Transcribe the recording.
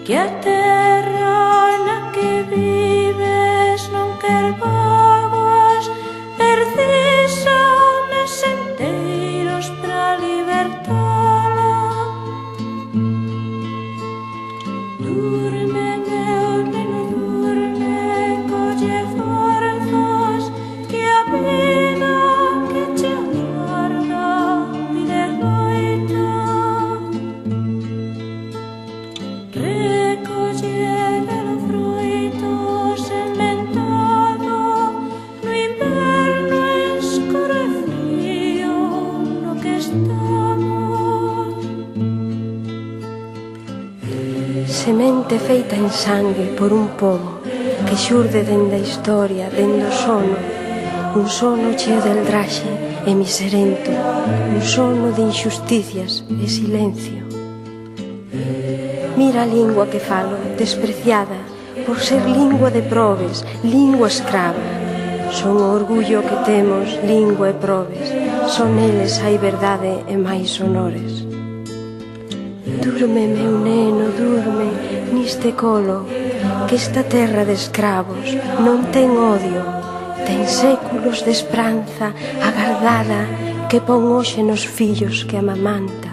Que a terra na que vives non quer vaguas, precisa homes enteiros para libertala. Durme, meu neno, durme, colle forzas, que a vida que che agarda pide loita. Semente feita en sangue por un pobo que xurde dende a historia, dende o sono, un sono cheo de eldraxe e miserento, un sono de injusticias e silencio. Mira a lingua que falo, despreciada por ser lingua de probes, lingua escrava. Son o orgullo que temos, lingua e probes, son eles hai verdade e máis honores. Durme, meu neno, durme niste colo, que esta terra de escravos non ten odio, ten séculos de esperanza agardada que pon hoxe nos fillos que amamanta.